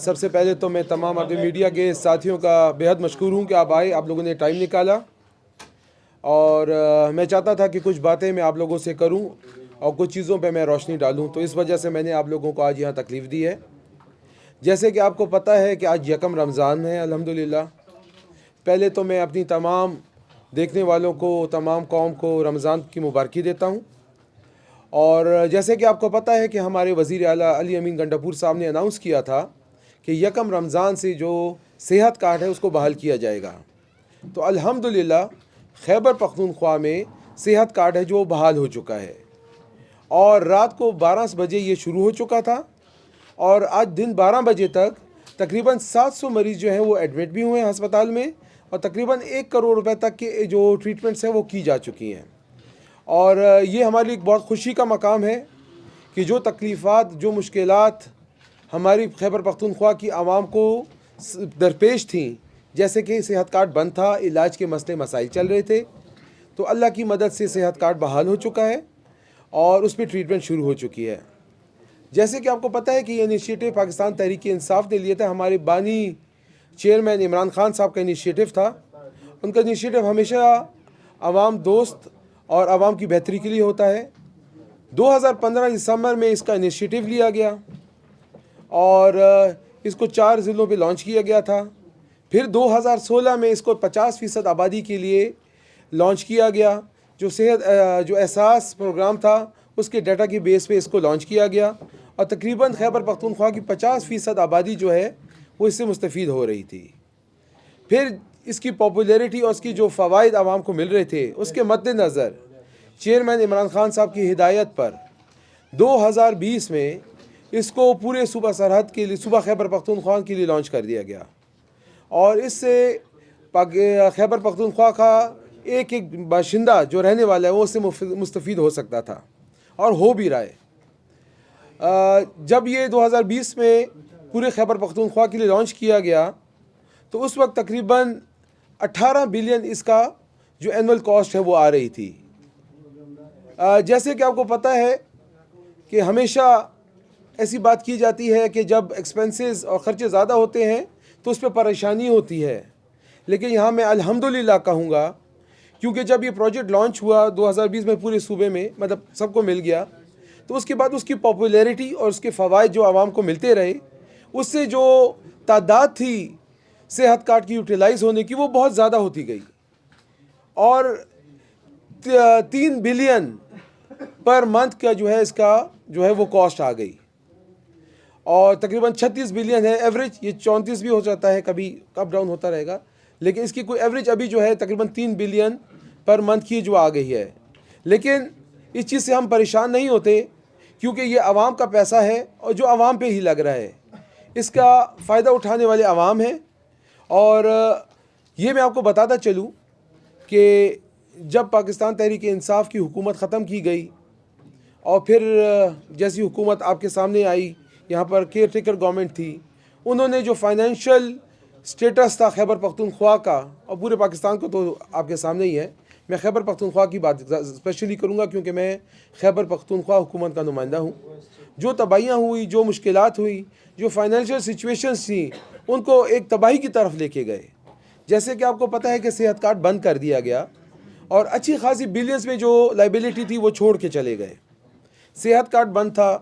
سب سے پہلے تو میں تمام اپنے میڈیا کے ساتھیوں کا بہت مشکور ہوں کہ آپ آئے، آپ لوگوں نے ٹائم نکالا، اور میں چاہتا تھا کہ کچھ باتیں میں آپ لوگوں سے کروں اور کچھ چیزوں پہ میں روشنی ڈالوں، تو اس وجہ سے میں نے آپ لوگوں کو آج یہاں تکلیف دی ہے۔ جیسے کہ آپ کو پتہ ہے کہ آج یکم رمضان ہے الحمدللہ۔ پہلے تو میں اپنی تمام دیکھنے والوں کو، تمام قوم کو رمضان کی مبارکی دیتا ہوں۔ اور جیسے کہ آپ کو پتہ ہے کہ ہمارے وزیر اعلیٰ علی امین گنڈاپور صاحب نے اناؤنس کیا تھا کہ یکم رمضان سے جو صحت کارڈ ہے اس کو بحال کیا جائے گا، تو الحمدللہ خیبر پختونخوا میں صحت کارڈ ہے جو بحال ہو چکا ہے، اور رات کو 12 بجے یہ شروع ہو چکا تھا، اور آج دن 12 بجے تک تقریباً 700 مریض جو ہیں وہ ایڈمٹ بھی ہوئے ہیں ہسپتال میں، اور تقریباً 1 کروڑ روپے تک کے جو ٹریٹمنٹس ہیں وہ کی جا چکی ہیں۔ اور یہ ہمارے لیے ایک بہت خوشی کا مقام ہے کہ جو تکلیفات، جو مشکلات ہماری خیبر پختونخوا کی عوام کو درپیش تھیں، جیسے کہ صحت کارڈ بند تھا، علاج کے مسئلے مسائل چل رہے تھے، تو اللہ کی مدد سے صحت کارڈ بحال ہو چکا ہے اور اس پہ ٹریٹمنٹ شروع ہو چکی ہے۔ جیسے کہ آپ کو پتہ ہے کہ یہ انیشیٹو پاکستان تحریک انصاف نے لیا تھا، ہمارے بانی چیئرمین عمران خان صاحب کا انیشیٹو تھا۔ ان کا انیشیٹو ہمیشہ عوام دوست اور عوام کی بہتری کے لیے ہوتا ہے۔ 2015 دسمبر میں اس کا انیشیٹو لیا گیا اور اس کو 4 ضلعوں پہ لانچ کیا گیا تھا۔ پھر 2016 میں اس کو 50% آبادی کے لیے لانچ کیا گیا، جو احساس پروگرام تھا اس کے ڈیٹا کی بیس پہ اس کو لانچ کیا گیا، اور تقریباً خیبر پختونخوا کی 50% آبادی جو ہے وہ اس سے مستفید ہو رہی تھی۔ پھر اس کی پاپولیرٹی اور اس کی جو فوائد عوام کو مل رہے تھے، اس کے مد نظر چیئرمین عمران خان صاحب کی ہدایت پر 2020 میں اس کو پورے صوبہ سرحد کے لیے، صوبہ خیبر پختونخوا کے لیے لانچ کر دیا گیا، اور اس سے خیبر پختونخوا کا ایک باشندہ جو رہنے والا ہے وہ اس سے مستفید ہو سکتا تھا، اور ہو بھی رہا ہے۔ جب یہ 2020 میں پورے خیبر پختونخوا کے لیے لانچ کیا گیا تو اس وقت تقریباً 18 بلین اس کا جو اینول کاسٹ ہے وہ آ رہی تھی۔ جیسے کہ آپ کو پتہ ہے کہ ہمیشہ ایسی بات کی جاتی ہے کہ جب ایکسپنسز اور خرچے زیادہ ہوتے ہیں تو اس پہ پریشانی ہوتی ہے، لیکن یہاں میں الحمدللہ کہوں گا، کیونکہ جب یہ پروجیکٹ لانچ ہوا 2020 میں پورے صوبے میں، مطلب سب کو مل گیا، تو اس کے بعد اس کی پاپولیرٹی اور اس کے فوائد جو عوام کو ملتے رہے، اس سے جو تعداد تھی صحت کارڈ کی یوٹیلائز ہونے کی وہ بہت زیادہ ہوتی گئی، اور 3 بلین پر منتھ کا جو ہے اس کا جو ہے وہ کاسٹ آ گئی، اور تقریباً 36 بلین ہے ایوریج، یہ 34 بھی ہو جاتا ہے، کبھی اپ ڈاؤن ہوتا رہے گا، لیکن اس کی کوئی ایوریج ابھی جو ہے تقریباً 3 بلین پر منتھ کی جو آ گئی ہے۔ لیکن اس چیز سے ہم پریشان نہیں ہوتے، کیونکہ یہ عوام کا پیسہ ہے اور جو عوام پہ ہی لگ رہا ہے، اس کا فائدہ اٹھانے والے عوام ہیں۔ اور یہ میں آپ کو بتاتا چلوں کہ جب پاکستان تحریک انصاف کی حکومت ختم کی گئی اور پھر جیسی حکومت آپ کے سامنے آئی، یہاں پر کیئر ٹیکر گورنمنٹ تھی، انہوں نے جو فائنینشیل سٹیٹس تھا خیبر پختونخوا کا، اور پورے پاکستان کو تو آپ کے سامنے ہی ہے، میں خیبر پختونخوا کی بات اسپیشلی کروں گا کیونکہ میں خیبر پختونخوا حکومت کا نمائندہ ہوں۔ جو تباہیاں ہوئی، جو مشکلات ہوئی، جو فائنینشیل سچویشنز تھیں، ان کو ایک تباہی کی طرف لے کے گئے۔ جیسے کہ آپ کو پتہ ہے کہ صحت کارڈ بند کر دیا گیا، اور اچھی خاصی بلینز میں جو لائبلٹی تھی وہ چھوڑ کے چلے گئے۔ صحت کارڈ بند تھا،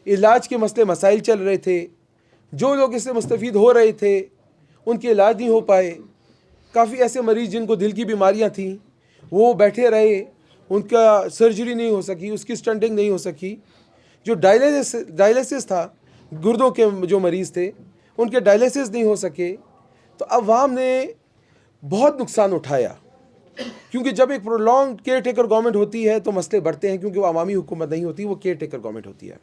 علاج کے مسئلے مسائل چل رہے تھے، جو لوگ اس سے مستفید ہو رہے تھے ان کے علاج نہیں ہو پائے، کافی ایسے مریض جن کو دل کی بیماریاں تھیں وہ بیٹھے رہے، ان کا سرجری نہیں ہو سکی، اس کی سٹنٹنگ نہیں ہو سکی، جو ڈائلیسس تھا، گردوں کے جو مریض تھے ان کے ڈائلیسس نہیں ہو سکے، تو عوام نے بہت نقصان اٹھایا، کیونکہ جب ایک پرولونگ کیئر ٹیکر گورنمنٹ ہوتی ہے تو مسئلے بڑھتے ہیں، کیونکہ وہ عوامی حکومت نہیں ہوتی، وہ کیئر ٹیکر گورنمنٹ ہوتی ہے۔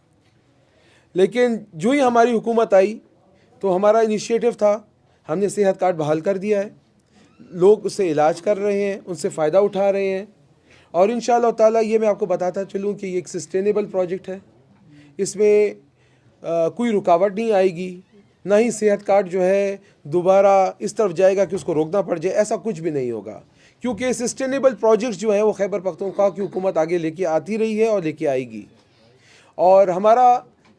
لیکن جو ہی ہماری حکومت آئی تو ہمارا انیشیٹو تھا، ہم نے صحت کارڈ بحال کر دیا ہے، لوگ اس سے علاج کر رہے ہیں، ان سے فائدہ اٹھا رہے ہیں، اور انشاءاللہ تعالیٰ یہ میں آپ کو بتاتا چلوں کہ یہ ایک سسٹینیبل پروجیکٹ ہے، اس میں کوئی رکاوٹ نہیں آئے گی، نہ ہی صحت کارڈ جو ہے دوبارہ اس طرف جائے گا کہ اس کو روکنا پڑ جائے، ایسا کچھ بھی نہیں ہوگا، کیونکہ سسٹینیبل پروجیکٹس جو ہیں وہ خیبر پختونخوا کی حکومت آگے لے کے آتی رہی ہے اور لے کے آئے گی۔ اور ہمارا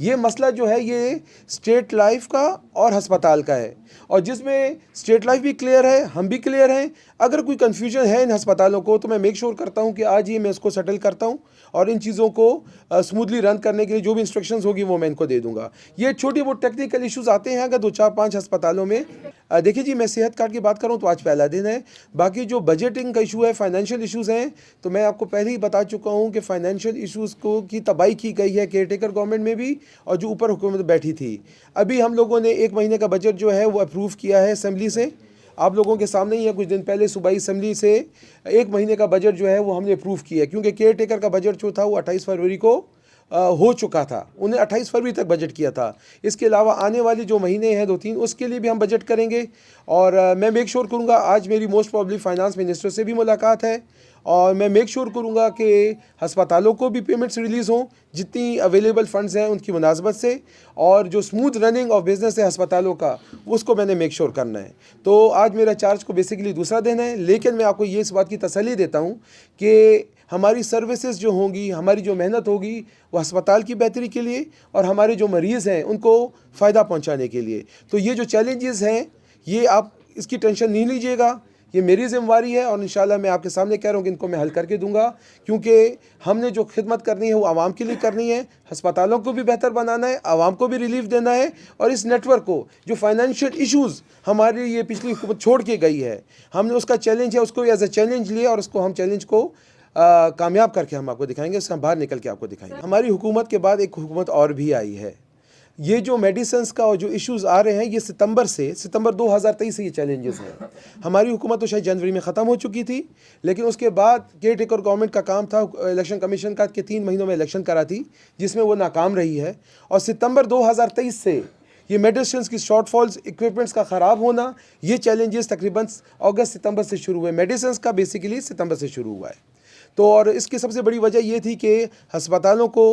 یہ مسئلہ جو ہے یہ اسٹیٹ لائف کا اور ہسپتال کا ہے، اور جس میں اسٹیٹ لائف بھی کلیئر ہے، ہم بھی کلیئر ہیں۔ اگر کوئی کنفیوژن ہے ان ہسپتالوں کو تو میں میک شور کرتا ہوں کہ آج ہی میں اس کو سیٹل کرتا ہوں، اور ان چیزوں کو اسموتھلی رن کرنے کے لیے جو بھی انسٹرکشنز ہوگی وہ میں ان کو دے دوں گا۔ یہ چھوٹی بہت ٹیکنیکل ایشوز آتے ہیں اگر 2 4 5 ہسپتالوں میں۔ دیکھیے جی، میں صحت کارڈ کی بات کروں تو آج پہلا دن ہے، باقی جو بجٹنگ کا ایشو ہے، فائنینشیل ایشوز ہیں، تو میں آپ کو پہلے ہی بتا چکا ہوں کہ فائنینشیل ایشوز کو کی تباہی کی گئی ہے کیئر ٹیکر گورنمنٹ میں بھی، اور جو اوپر حکومت بیٹھی تھی۔ ابھی ہم لوگوں نے 1 مہینے کا بجٹ جو ہے وہ اپروو کیا ہے اسمبلی سے، آپ لوگوں کے سامنے ہی ہے، کچھ دن پہلے صوبائی اسمبلی سے 1 مہینے کا بجٹ جو ہے وہ ہم نے اپروو کیا ہے، کیونکہ کیئر ٹیکر کا بجٹ جو تھا وہ 28 فروری کو ہو چکا تھا، انہیں 28 فروری تک بجٹ کیا تھا۔ اس کے علاوہ آنے والی جو مہینے ہیں 2 3 اس کے لیے بھی ہم بجٹ کریں گے، اور میں میک شور کروں گا، آج میری موسٹ پرابلی فائنانس منسٹر سے بھی ملاقات ہے، اور میں میک شور کروں گا کہ ہسپتالوں کو بھی پیمنٹس ریلیز ہوں جتنی اویلیبل فنڈز ہیں ان کی مناسبت سے، اور جو اسموتھ رننگ آف بزنس ہے ہسپتالوں کا اس کو میں نے میک شور کرنا ہے۔ تو آج میرا چارج کو بیسیکلی دوسرا دن ہے، لیکن میں آپ کو یہ اس بات کی تسلی دیتا ہوں کہ ہماری سروسز جو ہوں گی، ہماری جو محنت ہوگی وہ ہسپتال کی بہتری کے لیے اور ہمارے جو مریض ہیں ان کو فائدہ پہنچانے کے لیے۔ تو یہ جو چیلنجز ہیں یہ آپ اس کی ٹینشن نہیں لیجیے گا، یہ میری ذمہ داری ہے، اور انشاءاللہ میں آپ کے سامنے کہہ رہا ہوں کہ ان کو میں حل کر کے دوں گا، کیونکہ ہم نے جو خدمت کرنی ہے وہ عوام کے لیے کرنی ہے، ہسپتالوں کو بھی بہتر بنانا ہے، عوام کو بھی ریلیف دینا ہے، اور اس نیٹ ورک کو جو فائنینشیل ایشوز ہماری یہ پچھلی حکومت چھوڑ کے گئی ہے، ہم نے اس کا چیلنج ہے اس کو ایز اے چیلنج لیا، اور اس کو ہم چیلنج کو کامیاب کر کے ہم آپ کو دکھائیں گے، اس سے ہم باہر نکل کے آپ کو دکھائیں گے۔ ہماری حکومت کے بعد ایک حکومت اور بھی آئی ہے، یہ جو میڈیسنز کا اور جو ایشوز آ رہے ہیں یہ ستمبر 2023 سے یہ چیلنجز ہیں۔ ہماری حکومت تو شاید جنوری میں ختم ہو چکی تھی، لیکن اس کے بعد کیئر ٹیکر گورنمنٹ کا کام تھا الیکشن کمیشن کا کہ 3 مہینوں میں الیکشن کرا تھی، جس میں وہ ناکام رہی ہے، اور ستمبر 2023 سے یہ میڈیسنز کی شارٹ فالز، اکوپمنٹس کا خراب ہونا، یہ چیلنجز تقریباً اگست ستمبر سے شروع ہوئے، میڈیسنز کا بیسیکلی ستمبر سے شروع ہوا ہے۔ تو اور اس کی سب سے بڑی وجہ یہ تھی کہ ہسپتالوں کو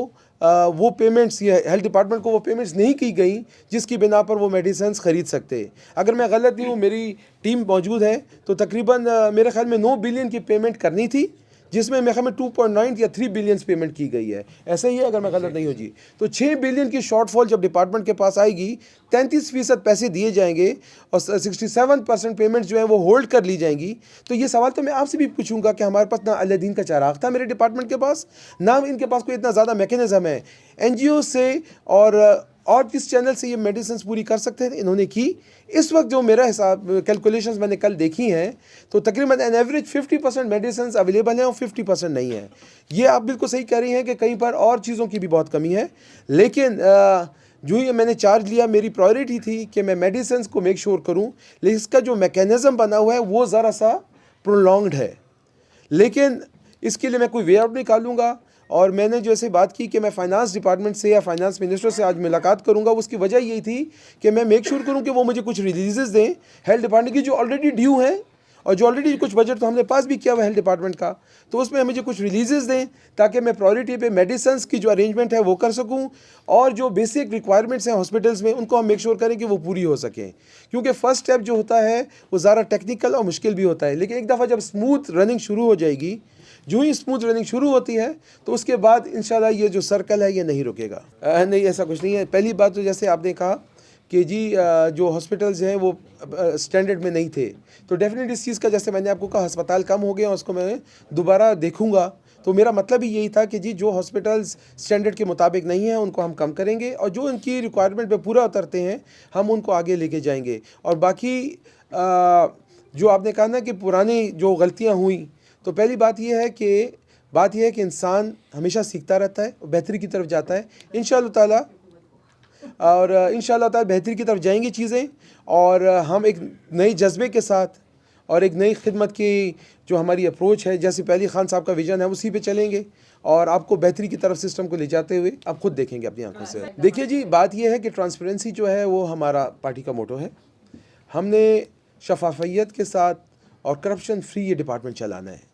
وہ پیمنٹس یا ہیلتھ ڈپارٹمنٹ کو وہ پیمنٹس نہیں کی گئیں جس کی بنا پر وہ میڈیسنز خرید سکتے۔ اگر میں غلط نہیں ہوں، میری ٹیم موجود ہے، تو تقریباً میرے خیال میں 9 بلین کی پیمنٹ کرنی تھی، جس میں میرے خیال میں 2.9 یا 3 بلینس پیمنٹ کی گئی ہے، ایسا ہی ہے اگر میں غلط نہیں ہوں جی۔ تو 6 بلین کی شارٹ فال جب ڈپارٹمنٹ کے پاس آئے گی، 33% پیسے دیے جائیں گے اور 67% پیمنٹ جو ہیں وہ ہولڈ کر لی جائیں گی۔ تو یہ سوال تو میں آپ سے بھی پوچھوں گا کہ ہمارے پاس نہ اللہ دین کا چراغ تھا میرے ڈپارٹمنٹ کے پاس، نہ ان کے پاس کوئی اتنا زیادہ میکینزم ہے این جی او سے اور کس چینل سے یہ میڈیسنز پوری کر سکتے ہیں، انہوں نے کی۔ اس وقت جو میرا حساب کیلکولیشنز میں نے کل دیکھی ہیں تو تقریباً این ایوریج 50% میڈیسنز اویلیبل ہیں اور 50% نہیں ہیں۔ یہ آپ بالکل صحیح کہہ رہی ہیں کہ کہیں پر اور چیزوں کی بھی بہت کمی ہے، لیکن جو یہ میں نے چارج لیا میری پرائیورٹی تھی کہ میں میڈیسنز کو میک شور کروں، لیکن اس کا جو میکینزم بنا ہوا ہے وہ ذرا سا پرولونگڈ ہے، لیکن اس کے لیے میں کوئی وے آؤٹ نکالوں گا۔ اور میں نے جو ایسے بات کی کہ میں فائنانس ڈپارٹمنٹ سے یا فائنانس منسٹر سے آج ملاقات کروں گا، اس کی وجہ یہی تھی کہ میں میک شور کروں کہ وہ مجھے کچھ ریلیزز دیں ہیلتھ ڈپارٹمنٹ کی جو آلریڈی ڈیو ہیں، اور جو آلریڈی کچھ بجٹ تو ہم نے پاس بھی کیا ہوا ہیلتھ ڈپارٹمنٹ کا، تو اس میں مجھے کچھ ریلیزز دیں تاکہ میں پرائیورٹی پہ میڈیسنز کی جو ارینجمنٹ ہے وہ کر سکوں، اور جو بیسک ریکوائرمنٹس ہیں ہاسپٹلس میں ان کو ہم میک شور کریں کہ وہ پوری ہو سکیں، کیونکہ فرسٹ اسٹیپ جو ہوتا ہے وہ ذرا ٹیکنیکل اور مشکل بھی ہوتا ہے، لیکن ایک دفعہ جب اسموتھ رننگ شروع ہو جائے گی، جو ہی اسموتھ رننگ شروع ہوتی ہے تو اس کے بعد انشاءاللہ یہ جو سرکل ہے یہ نہیں رکے گا۔ نہیں، ایسا کچھ نہیں ہے۔ پہلی بات تو جیسے آپ نے کہا کہ جی جو ہاسپٹلز ہیں وہ سٹینڈرڈ میں نہیں تھے، تو ڈیفینیٹ اس چیز کا جیسے میں نے آپ کو کہا ہسپتال کم ہو گئے ہیں، اس کو میں دوبارہ دیکھوں گا، تو میرا مطلب ہی یہی تھا کہ جی جو ہاسپٹلز سٹینڈرڈ کے مطابق نہیں ہیں ان کو ہم کم کریں گے، اور جو ان کی ریکوائرمنٹ پہ پورا اترتے ہیں ہم ان کو آگے لے کے جائیں گے۔ اور باقی جو آپ نے کہا نا کہ پرانی جو غلطیاں ہوئیں، تو پہلی بات یہ ہے کہ انسان ہمیشہ سیکھتا رہتا ہے، بہتری کی طرف جاتا ہے انشاءاللہ تعالیٰ، اور انشاءاللہ تعالیٰ بہتری کی طرف جائیں گی چیزیں، اور ہم ایک نئے جذبے کے ساتھ اور ایک نئی خدمت کی جو ہماری اپروچ ہے، جیسے پہلی خان صاحب کا ویژن ہے اسی پہ چلیں گے، اور آپ کو بہتری کی طرف سسٹم کو لے جاتے ہوئے آپ خود دیکھیں گے اپنی آنکھوں سے۔ دیکھیے جی، بات یہ ہے کہ ٹرانسپیرنسی جو ہے وہ ہمارا پارٹی کا موٹو ہے، ہم نے شفافیت کے ساتھ اور کرپشن فری یہ ڈپارٹمنٹ چلانا ہے،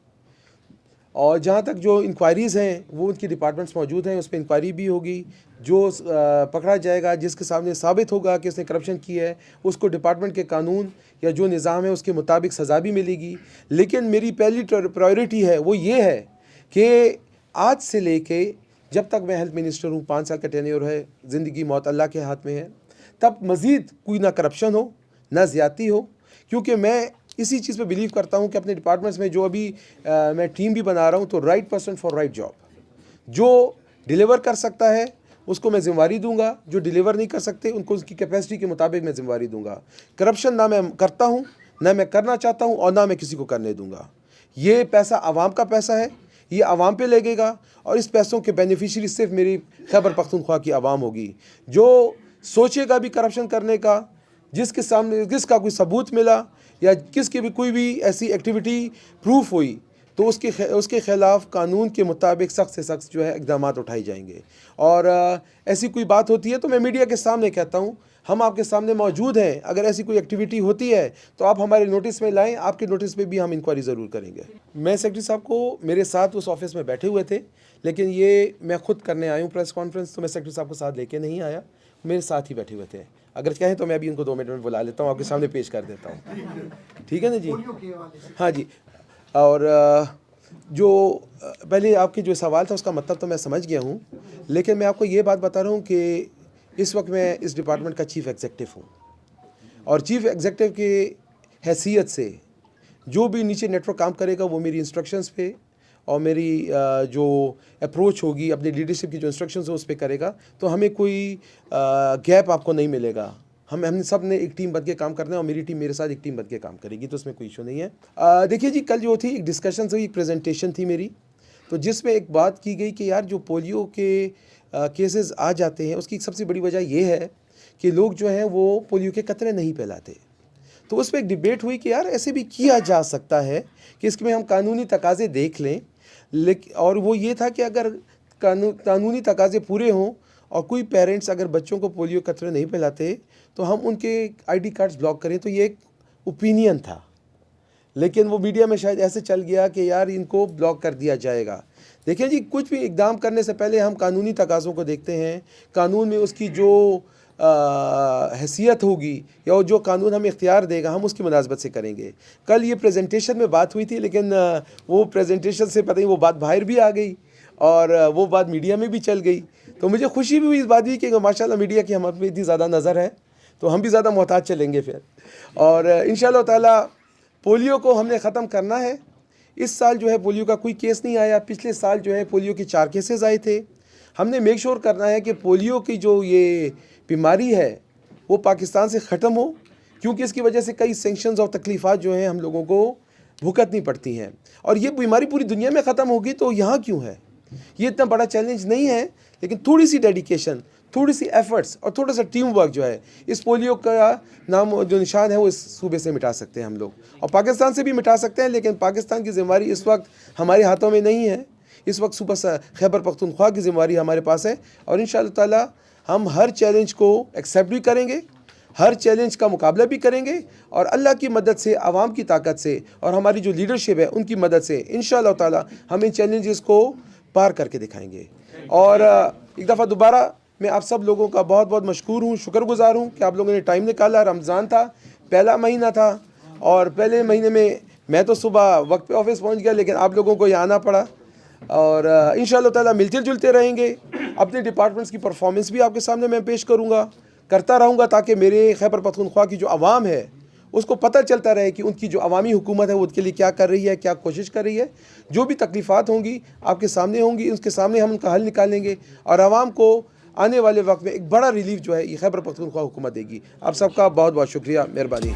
اور جہاں تک جو انکوائریز ہیں وہ ان کی ڈپارٹمنٹس موجود ہیں، اس پہ انکوائری بھی ہوگی، جو پکڑا جائے گا جس کے سامنے ثابت ہوگا کہ اس نے کرپشن کی ہے اس کو ڈپارٹمنٹ کے قانون یا جو نظام ہے اس کے مطابق سزا بھی ملے گی۔ لیکن میری پہلی پرائیورٹی ہے وہ یہ ہے کہ آج سے لے کے جب تک میں ہیلتھ منسٹر ہوں، 5 سال کا ٹینیور ہے، زندگی موت اللہ کے ہاتھ میں ہے، تب مزید کوئی نہ کرپشن ہو نہ زیادتی ہو، کیونکہ میں اسی چیز پہ بلیو کرتا ہوں کہ اپنے ڈپارٹمنٹس میں جو ابھی میں ٹیم بھی بنا رہا ہوں تو right person for right job, جو ڈیلیور کر سکتا ہے اس کو میں ذمہ داری دوں گا، جو ڈیلیور نہیں کر سکتے ان کو اس کی کیپیسٹی کے مطابق میں ذمہ داری دوں گا۔ کرپشن نہ میں کرتا ہوں، نہ میں کرنا چاہتا ہوں، اور نہ میں کسی کو کرنے دوں گا۔ یہ پیسہ عوام کا پیسہ ہے، یہ عوام پہ لگے گا، اور اس پیسوں کے بینیفیشری صرف میری خیبر پختونخوا کی عوام ہوگی۔ جو سوچے گا بھی کرپشن کرنے کا، جس کے سامنے جس کا کوئی ثبوت ملا یا کس کی بھی کوئی بھی ایسی ایکٹیویٹی پروف ہوئی تو اس کے خلاف قانون کے مطابق سخت سے سخت جو ہے اقدامات اٹھائے جائیں گے۔ اور ایسی کوئی بات ہوتی ہے تو میں میڈیا کے سامنے کہتا ہوں، ہم آپ کے سامنے موجود ہیں، اگر ایسی کوئی ایکٹیویٹی ہوتی ہے تو آپ ہمارے نوٹس میں لائیں، آپ کے نوٹس پہ بھی ہم انکوائری ضرور کریں گے۔ میں سیکرٹری صاحب کو میرے ساتھ اس آفس میں بیٹھے ہوئے تھے، لیکن یہ میں خود کرنے آیا ہوں پریس کانفرنس، تو میں سیکرٹری صاحب کو ساتھ لے کے نہیں آیا، میرے ساتھ ہی بیٹھے ہوئے تھے۔ اگر کہیں تو میں بھی ان کو 2 منٹ میں بلا لیتا ہوں، آپ کے سامنے پیش کر دیتا ہوں، ٹھیک ہے نا جی؟ ہاں جی۔ اور جو پہلے آپ کے جو سوال تھا اس کا مطلب تو میں سمجھ گیا ہوں، لیکن میں آپ کو یہ بات بتا رہا ہوں کہ اس وقت میں اس ڈپارٹمنٹ کا چیف ایگزیکٹو ہوں، اور چیف ایگزیکٹو کی حیثیت سے جو بھی نیچے نیٹ ورک کام کرے گا وہ میری انسٹرکشنز پہ اور میری جو اپروچ ہوگی اپنی لیڈرشپ کی جو انسٹرکشنز ہو اس پہ کرے گا، تو ہمیں کوئی گیپ آپ کو نہیں ملے گا۔ ہم سب نے ایک ٹیم بن کے کام کرنا ہے، اور میری ٹیم میرے ساتھ ایک ٹیم بن کے کام کرے گی، تو اس میں کوئی ایشو نہیں ہے۔ دیکھیے جی، کل جو تھی ایک ڈسکشن ہوئی، ایک پریزنٹیشن تھی میری، تو جس میں ایک بات کی گئی کہ یار جو پولیو کے کیسز آ جاتے ہیں اس کی سب سے بڑی وجہ یہ ہے کہ لوگ جو ہیں وہ پولیو کے قطرے نہیں پھیلاتے۔ تو اس پہ ایک ڈیبیٹ ہوئی کہ یار ایسے بھی کیا جا سکتا ہے کہ اس میں ہم قانونی تقاضے دیکھ لیں، اور وہ یہ تھا کہ اگر قانونی تقاضے پورے ہوں اور کوئی پیرنٹس اگر بچوں کو پولیو قطرے نہیں پھیلاتے تو ہم ان کے آئی ڈی کارڈز بلاک کریں۔ تو یہ ایک اوپینین تھا، لیکن وہ میڈیا میں شاید ایسے چل گیا کہ یار ان کو بلاک کر دیا جائے گا۔ دیکھیں جی، کچھ بھی اقدام کرنے سے پہلے ہم قانونی تقاضوں کو دیکھتے ہیں، قانون میں اس کی جو حیثیت ہوگی یا جو قانون ہمیں اختیار دے گا ہم اس کی مناسبت سے کریں گے۔ کل یہ پریزنٹیشن میں بات ہوئی تھی، لیکن وہ پریزنٹیشن سے پتہ نہیں وہ بات باہر بھی آ گئی اور وہ بات میڈیا میں بھی چل گئی، تو مجھے خوشی بھی ہوئی اس بات کی کہ ماشاءاللہ میڈیا کی ہم پہ اتنی زیادہ نظر ہے، تو ہم بھی زیادہ محتاط چلیں گے پھر۔ اور انشاءاللہ تعالیٰ پولیو کو ہم نے ختم کرنا ہے۔ اس سال جو ہے پولیو کا کوئی کیس نہیں آیا، پچھلے سال جو ہے پولیو کے 4 کیسز آئے تھے۔ ہم نے میک شور کرنا ہے کہ پولیو کی جو یہ بیماری ہے وہ پاکستان سے ختم ہو، کیونکہ اس کی وجہ سے کئی سینکشنز اور تکلیفات جو ہیں ہم لوگوں کو بھگتنی پڑتی ہیں، اور یہ بیماری پوری دنیا میں ختم ہوگی تو یہاں کیوں ہے؟ یہ اتنا بڑا چیلنج نہیں ہے، لیکن تھوڑی سی ڈیڈیکیشن، تھوڑی سی ایفرٹس اور تھوڑا سا ٹیم ورک جو ہے اس پولیو کا نام جو نشان ہے وہ اس صوبے سے مٹا سکتے ہیں ہم لوگ، اور پاکستان سے بھی مٹا سکتے ہیں، لیکن پاکستان کی ذمہ داری اس وقت ہمارے ہاتھوں میں نہیں ہے۔ اس وقت صوبہ خیبر پختونخوا کی ذمہ داری ہمارے پاس ہے، اور انشاءاللہ تعالی ہم ہر چیلنج کو ایکسیپٹ بھی کریں گے، ہر چیلنج کا مقابلہ بھی کریں گے، اور اللہ کی مدد سے، عوام کی طاقت سے اور ہماری جو لیڈرشپ ہے ان کی مدد سے انشاءاللہ تعالی ہم ان چیلنجز کو پار کر کے دکھائیں گے۔ اور ایک دفعہ دوبارہ میں آپ سب لوگوں کا بہت بہت مشکور ہوں، شکر گزار ہوں کہ آپ لوگوں نے ٹائم نکالا۔ رمضان تھا، پہلا مہینہ تھا، اور پہلے مہینے میں تو صبح وقت پہ آفس پہنچ گیا، لیکن آپ لوگوں کو یہ آنا پڑا، اور انشاءاللہ تعالی ملتے جلتے رہیں گے۔ اپنے ڈپارٹمنٹس کی پرفارمنس بھی آپ کے سامنے میں پیش کرتا رہوں گا، تاکہ میرے خیبر پختونخوا کی جو عوام ہے اس کو پتہ چلتا رہے کہ ان کی جو عوامی حکومت ہے وہ ان کے لیے کیا کر رہی ہے، کیا کوشش کر رہی ہے۔ جو بھی تکلیفات ہوں گی آپ کے سامنے ہوں گی، اس کے سامنے ہم ان کا حل نکالیں گے، اور عوام کو آنے والے وقت میں ایک بڑا ریلیف جو ہے یہ خیبر پختونخوا حکومت دے گی۔ آپ سب کا بہت بہت شکریہ، مہربانی۔